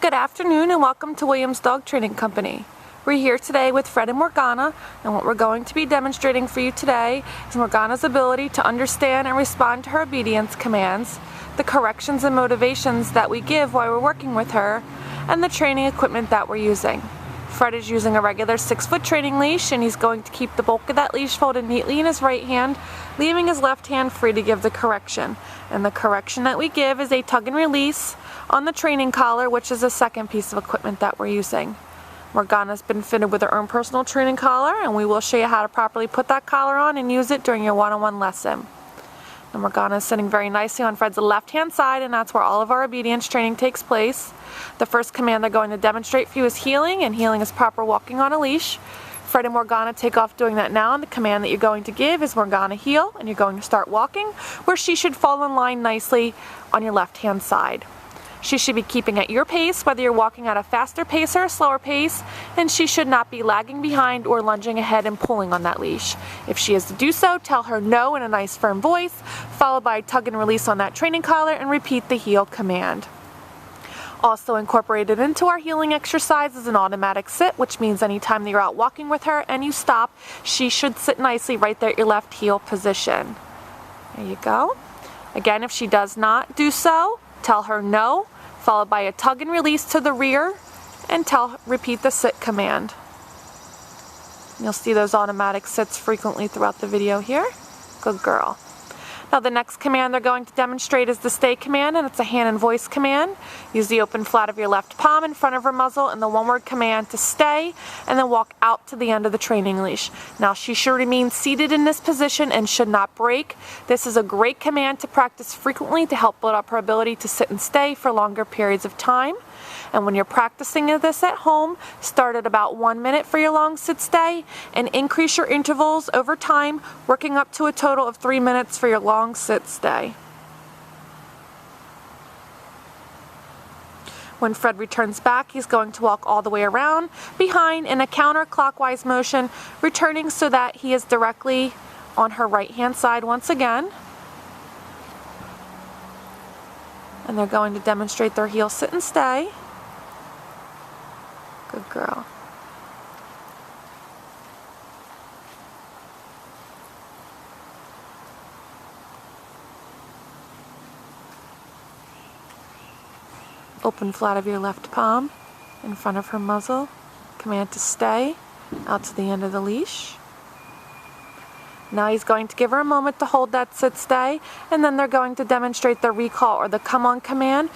Good afternoon and welcome to Williams Dog Training Company. We're here today with Fred and Morgana, and what we're going to be demonstrating for you today is Morgana's ability to understand and respond to her obedience commands, the corrections and motivations that we give while we're working with her, and the training equipment that we're using. Fred is using a regular 6-foot training leash, and he's going to keep the bulk of that leash folded neatly in his right hand, leaving his left hand free to give the correction. And the correction that we give is a tug and release on the training collar, which is the second piece of equipment that we're using. Morgana's been fitted with her own personal training collar, and we will show you how to properly put that collar on and use it during your one-on-one lesson. And Morgana is sitting very nicely on Fred's left-hand side, and that's where all of our obedience training takes place. The first command they're going to demonstrate for you is heeling, and heeling is proper walking on a leash. Fred and Morgana take off doing that now, and the command that you're going to give is Morgana heel, and you're going to start walking where she should fall in line nicely on your left-hand side. She should be keeping at your pace, whether you're walking at a faster pace or a slower pace, and she should not be lagging behind or lunging ahead and pulling on that leash. If she is to do so, tell her no in a nice firm voice, followed by a tug and release on that training collar, and repeat the heel command. Also incorporated into our heeling exercise is an automatic sit, which means anytime that you're out walking with her and you stop, she should sit nicely right there at your left heel position. There you go. Again, if she does not do so, tell her no, followed by a tug and release to the rear, and repeat the sit command. You'll see those automatic sits frequently throughout the video here. Good girl. Now the next command they're going to demonstrate is the stay command, and it's a hand and voice command. Use the open flat of your left palm in front of her muzzle and the one-word command to stay, and then walk out to the end of the training leash. Now she should remain seated in this position and should not break. This is a great command to practice frequently to help build up her ability to sit and stay for longer periods of time. And when you're practicing this at home, start at about 1 minute for your long sit stay and increase your intervals over time, working up to a total of 3 minutes for your long sit stay. When Fred returns back, he's going to walk all the way around behind in a counterclockwise motion, returning so that he is directly on her right hand side once again. And they're going to demonstrate their heel sit and stay. Good girl. Open flat of your left palm in front of her muzzle. Command to stay out to the end of the leash. Now he's going to give her a moment to hold that sit stay, and then they're going to demonstrate the recall or the come on command.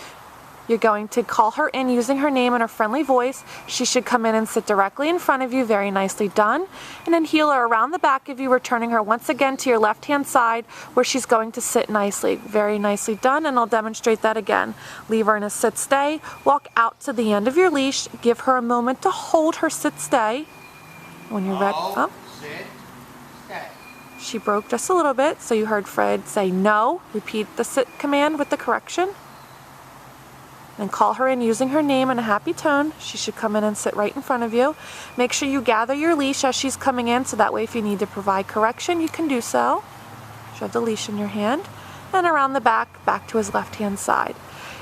You're going to call her in using her name and her friendly voice. She should come in and sit directly in front of you, very nicely done. And then heel her around the back of you, returning her once again to your left-hand side where she's going to sit nicely. Very nicely done, and I'll demonstrate that again. Leave her in a sit stay, walk out to the end of your leash, give her a moment to hold her sit stay. When you're ready, sit, stay. She broke just a little bit, so you heard Fred say no. Repeat the sit command with the correction. And call her in using her name in a happy tone. She should come in and sit right in front of you. Make sure you gather your leash as she's coming in, so that way if you need to provide correction, you can do so. Shove the leash in your hand. And around the back to his left-hand side.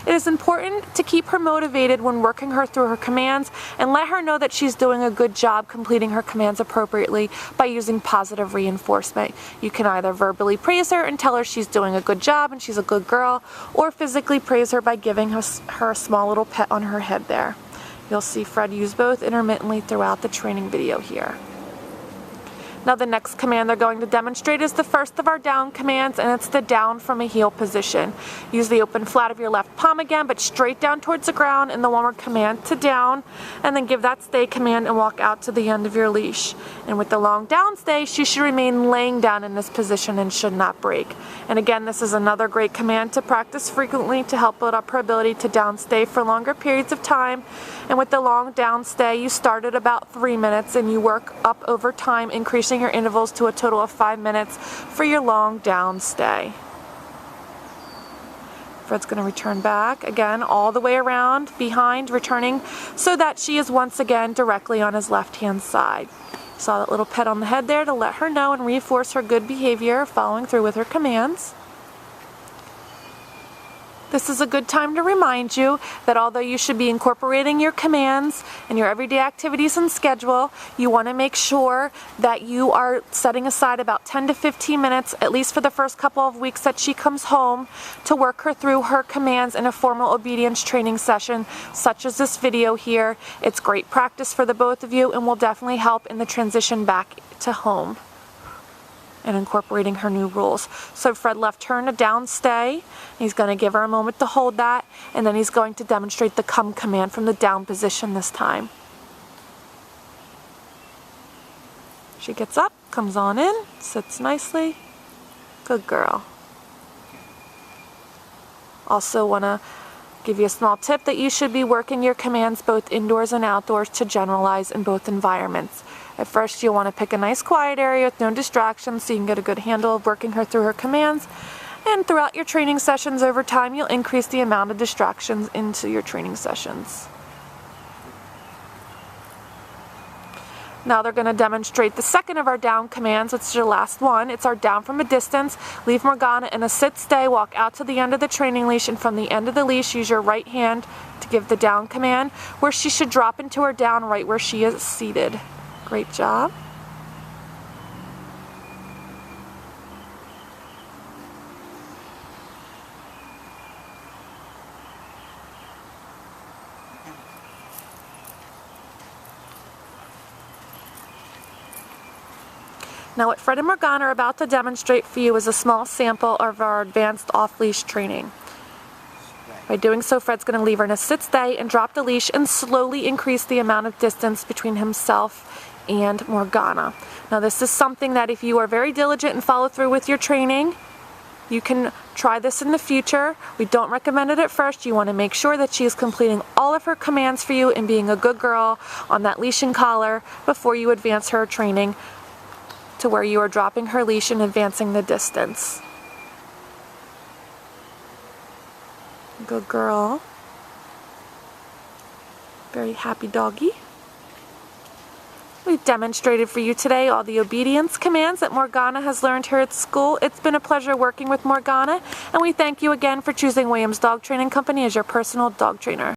It is important to keep her motivated when working her through her commands, and let her know that she's doing a good job completing her commands appropriately by using positive reinforcement. You can either verbally praise her and tell her she's doing a good job and she's a good girl, or physically praise her by giving her a small little pet on her head there. You'll see Fred use both intermittently throughout the training video here. Now the next command they're going to demonstrate is the first of our down commands, and it's the down from a heel position. Use the open flat of your left palm again, but straight down towards the ground in the one-word command to down, and then give that stay command and walk out to the end of your leash. And with the long down stay, she should remain laying down in this position and should not break. And again, this is another great command to practice frequently to help build up her ability to down stay for longer periods of time. And with the long down stay, you start at about 3 minutes and you work up over time, increasing your intervals to a total of 5 minutes for your long down stay. Fred's going to return back again all the way around behind, returning so that she is once again directly on his left hand side. Saw that little pet on the head there to let her know and reinforce her good behavior, following through with her commands. This is a good time to remind you that although you should be incorporating your commands in your everyday activities and schedule, you want to make sure that you are setting aside about 10 to 15 minutes, at least for the first couple of weeks that she comes home, to work her through her commands in a formal obedience training session, such as this video here. It's great practice for the both of you and will definitely help in the transition back to home and incorporating her new rules. So Fred left turn to down stay. He's going to give her a moment to hold that, and then he's going to demonstrate the come command from the down position this time. She gets up, comes on in, sits nicely. Good girl. Also want to give you a small tip that you should be working your commands both indoors and outdoors to generalize in both environments. At first you'll want to pick a nice quiet area with no distractions so you can get a good handle of working her through her commands. And throughout your training sessions over time, you'll increase the amount of distractions into your training sessions. Now they're going to demonstrate the second of our down commands, which is your last one. It's our down from a distance. Leave Morgana in a sit-stay, walk out to the end of the training leash, and from the end of the leash, use your right hand to give the down command, where she should drop into her down right where she is seated. Great job. Now what Fred and Morgana are about to demonstrate for you is a small sample of our advanced off-leash training. By doing so, Fred's going to leave her in a sit-stay and drop the leash and slowly increase the amount of distance between himself and Morgana. Now this is something that if you are very diligent and follow through with your training, you can try this in the future. We don't recommend it at first. You want to make sure that she is completing all of her commands for you and being a good girl on that leash and collar before you advance her training to where you are dropping her leash and advancing the distance. Good girl. Very happy doggy. We've demonstrated for you today all the obedience commands that Morgana has learned here at school. It's been a pleasure working with Morgana, and we thank you again for choosing Williams Dog Training Company as your personal dog trainer.